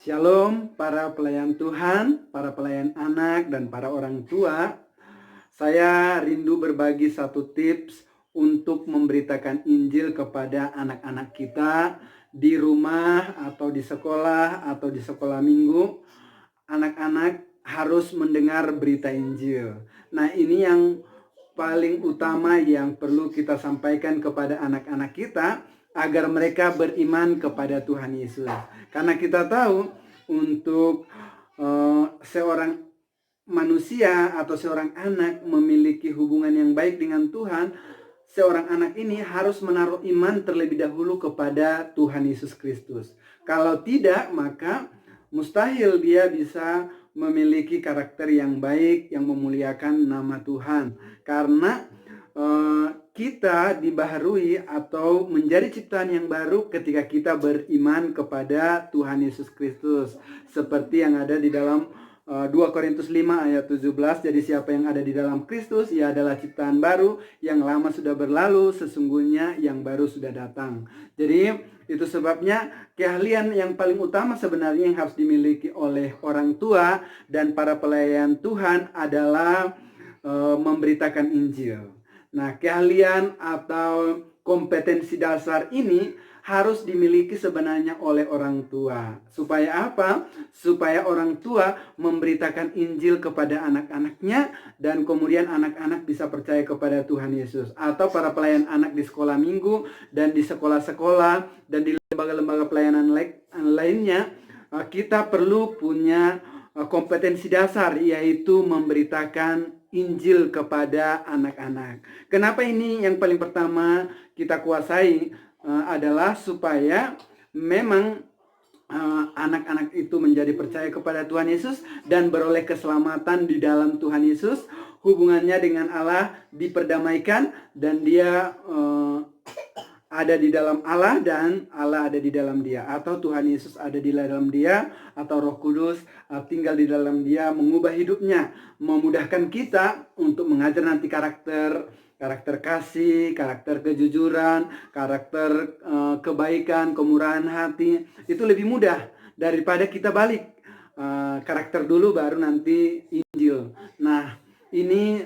Shalom para pelayan Tuhan, para pelayan anak, dan para orang tua. Saya rindu berbagi satu tips untuk memberitakan Injil kepada anak-anak kita di rumah atau di sekolah minggu. Anak-anak harus mendengar berita Injil. Nah, ini yang paling utama yang perlu kita sampaikan kepada anak-anak kita agar mereka beriman kepada Tuhan Yesus. Karena kita tahu untuk seorang manusia atau seorang anak memiliki hubungan yang baik dengan Tuhan, seorang anak ini harus menaruh iman terlebih dahulu kepada Tuhan Yesus Kristus. Kalau tidak, maka mustahil dia bisa memiliki karakter yang baik yang memuliakan nama Tuhan. Karena kita dibaharui atau menjadi ciptaan yang baru ketika kita beriman kepada Tuhan Yesus Kristus. Seperti yang ada di dalam 2 Korintus 5 ayat 17. Jadi siapa yang ada di dalam Kristus, ia adalah ciptaan baru, yang lama sudah berlalu, sesungguhnya yang baru sudah datang. Jadi itu sebabnya keahlian yang paling utama sebenarnya yang harus dimiliki oleh orang tua dan para pelayan Tuhan adalah memberitakan Injil. Nah, keahlian atau kompetensi dasar ini harus dimiliki sebenarnya oleh orang tua. Supaya apa? Supaya orang tua memberitakan Injil kepada anak-anaknya dan kemudian anak-anak bisa percaya kepada Tuhan Yesus. Atau para pelayan anak di sekolah minggu dan di sekolah-sekolah dan di lembaga-lembaga pelayanan lainnya, kita perlu punya kompetensi dasar, yaitu memberitakan Injil kepada anak-anak. Kenapa ini yang paling pertama kita kuasai? Adalah supaya memang anak-anak itu menjadi percaya kepada Tuhan Yesus dan beroleh keselamatan di dalam Tuhan Yesus. Hubungannya dengan Allah diperdamaikan dan dia ada di dalam Allah dan Allah ada di dalam dia, atau Tuhan Yesus ada di dalam dia, atau Roh Kudus tinggal di dalam dia, mengubah hidupnya, memudahkan kita untuk mengajar nanti karakter kasih, karakter kejujuran, karakter kebaikan, kemurahan hati. Itu lebih mudah daripada kita balik karakter dulu baru nanti Injil. Nah, ini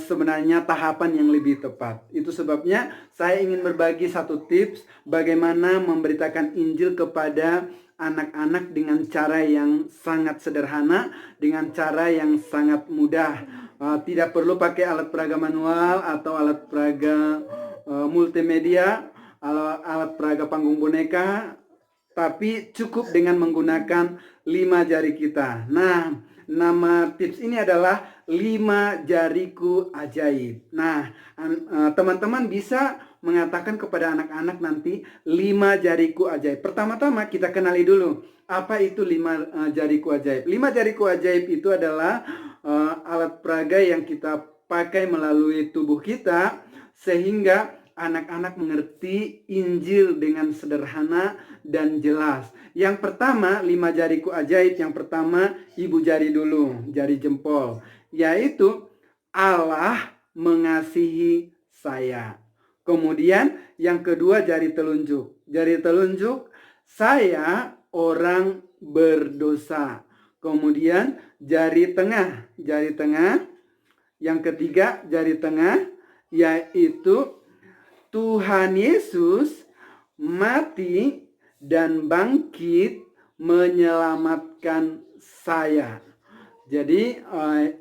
sebenarnya tahapan yang lebih tepat. Itu sebabnya saya ingin berbagi satu tips bagaimana memberitakan Injil kepada anak-anak dengan cara yang sangat sederhana, dengan cara yang sangat mudah. Tidak perlu pakai alat peraga manual atau alat peraga multimedia, alat peraga panggung boneka, tapi cukup dengan menggunakan 5 jari kita. Nah, nama tips ini adalah 5 jariku ajaib. Nah, teman-teman bisa mengatakan kepada anak-anak nanti 5 jariku ajaib. Pertama-tama kita kenali dulu apa itu 5 jariku ajaib. 5 jariku ajaib itu adalah alat peraga yang kita pakai melalui tubuh kita sehingga anak-anak mengerti Injil dengan sederhana dan jelas. Yang pertama, 5 jariku ajaib. Yang pertama, ibu jari dulu, jari jempol, yaitu Allah mengasihi saya. Kemudian yang kedua, jari telunjuk. Jari telunjuk, saya orang berdosa. Kemudian jari tengah. Jari tengah. Yang ketiga, jari tengah, yaitu Tuhan Yesus mati dan bangkit menyelamatkan saya. Jadi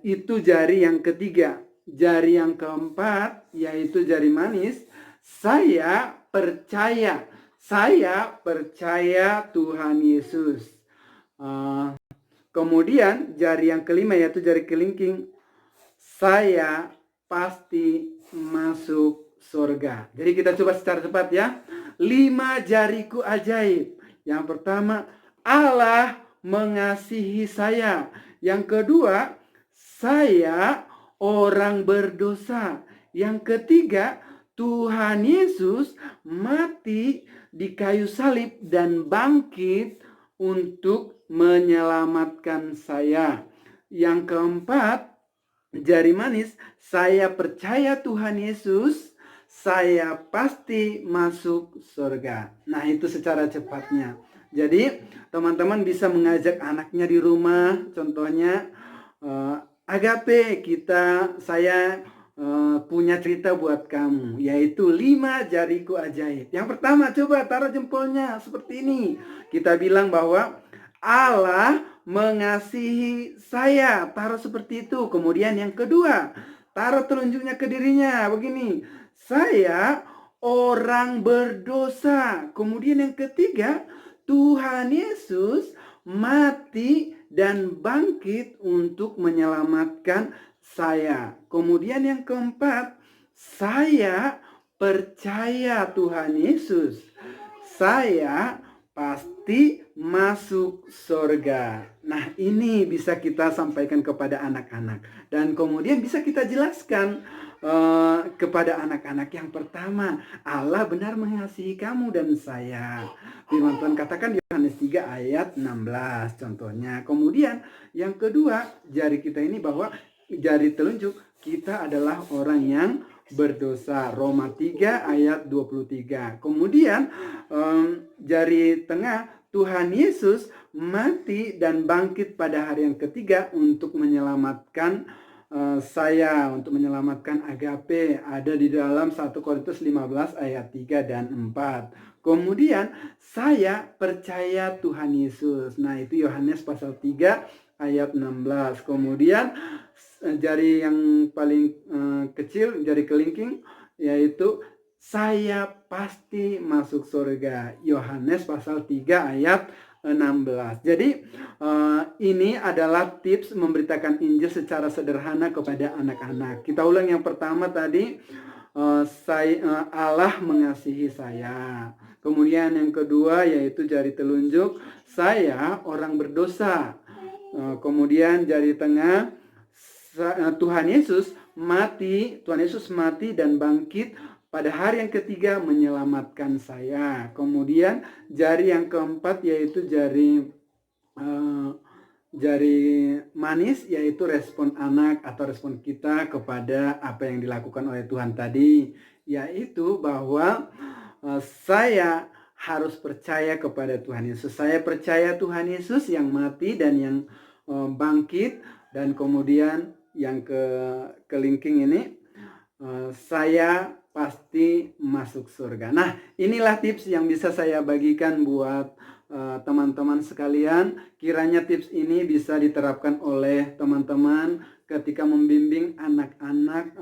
itu jari yang ketiga. Jari yang keempat yaitu jari manis. Saya percaya Tuhan Yesus. Kemudian jari yang kelima yaitu jari kelingking. Saya pasti masuk surga. Jadi kita coba secara cepat ya. 5 jariku ajaib. Yang pertama, Allah mengasihi saya. Yang kedua, saya orang berdosa. Yang ketiga, Tuhan Yesus mati di kayu salib dan bangkit untuk menyelamatkan saya. Yang keempat, jari manis, saya percaya Tuhan Yesus, saya pasti masuk surga. Nah, itu secara cepatnya. Jadi teman-teman bisa mengajak anaknya di rumah, contohnya Agape, saya punya cerita buat kamu, yaitu 5 jariku ajaib. Yang pertama, coba taruh jempolnya seperti ini. Kita bilang bahwa Allah mengasihi saya, taruh seperti itu. Kemudian yang kedua, taruh telunjuknya ke dirinya, begini. Saya orang berdosa. Kemudian yang ketiga, Tuhan Yesus mati dan bangkit untuk menyelamatkan saya. Kemudian yang keempat, saya percaya Tuhan Yesus. Saya pasti masuk surga. Nah, ini bisa kita sampaikan kepada anak-anak. Dan kemudian bisa kita jelaskan kepada anak-anak. Yang pertama, Allah benar mengasihi kamu dan saya. Firman Tuhan katakan di Yohanes 3 ayat 16 contohnya. Kemudian yang kedua, jari kita ini bahwa jari telunjuk kita adalah orang yang berdosa. Roma 3 ayat 23. Kemudian jari tengah, Tuhan Yesus mati dan bangkit pada hari yang ketiga untuk menyelamatkan saya, untuk menyelamatkan Agape, ada di dalam 1 Korintus 15 ayat 3 dan 4. Kemudian saya percaya Tuhan Yesus. Nah, itu Yohanes pasal 3 ayat 16. Kemudian jari yang paling kecil, jari kelingking, yaitu saya pasti masuk surga. Yohanes pasal 3 ayat 16. Jadi ini adalah tips memberitakan Injil secara sederhana kepada anak-anak. Kita ulang yang pertama tadi, Allah mengasihi saya. Kemudian yang kedua yaitu jari telunjuk, saya orang berdosa. Kemudian jari tengah, Tuhan Yesus mati dan bangkit pada hari yang ketiga menyelamatkan saya. Kemudian jari yang keempat yaitu jari manis, yaitu respon anak atau respon kita kepada apa yang dilakukan oleh Tuhan tadi, yaitu bahwa saya harus percaya kepada Tuhan Yesus. Saya percaya Tuhan Yesus yang mati dan yang bangkit. Dan kemudian yang kelingking ini, saya pasti masuk surga. Nah, inilah tips yang bisa saya bagikan buat teman-teman sekalian. Kiranya tips ini bisa diterapkan oleh teman-teman ketika membimbing anak-anak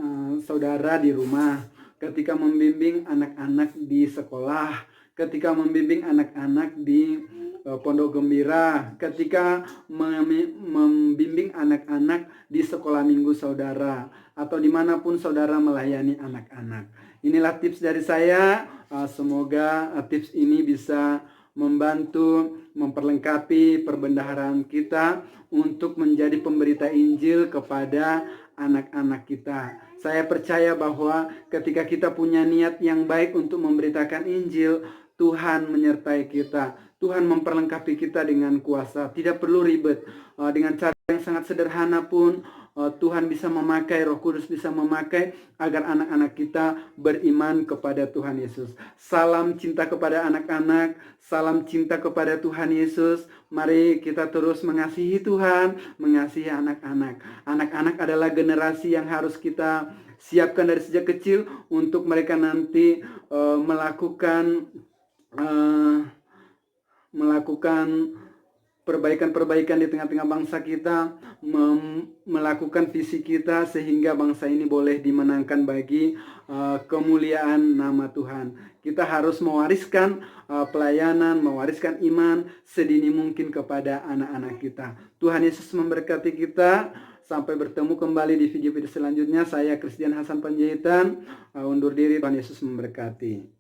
saudara di rumah, ketika membimbing anak-anak di sekolah, ketika membimbing anak-anak di pondok gembira, ketika membimbing anak-anak di sekolah minggu saudara, atau dimanapun saudara melayani anak-anak. Inilah tips dari saya. Semoga tips ini bisa membantu memperlengkapi perbendaharaan kita untuk menjadi pemberita Injil kepada anak-anak kita. Saya percaya bahwa ketika kita punya niat yang baik untuk memberitakan Injil, Tuhan menyertai kita. Tuhan memperlengkapi kita dengan kuasa. Tidak perlu ribet. Dengan cara yang sangat sederhana pun Tuhan bisa memakai, Roh Kudus bisa memakai agar anak-anak kita beriman kepada Tuhan Yesus. Salam cinta kepada anak-anak, salam cinta kepada Tuhan Yesus. Mari kita terus mengasihi Tuhan, mengasihi anak-anak. Anak-anak adalah generasi yang harus kita siapkan dari sejak kecil untuk mereka nanti melakukan perbaikan-perbaikan di tengah-tengah bangsa kita, melakukan visi kita sehingga bangsa ini boleh dimenangkan bagi kemuliaan nama Tuhan. Kita harus mewariskan pelayanan, mewariskan iman sedini mungkin kepada anak-anak kita. Tuhan Yesus memberkati kita. Sampai bertemu kembali di video-video selanjutnya. Saya Christian Hasan Panjaitan undur diri. Tuhan Yesus memberkati.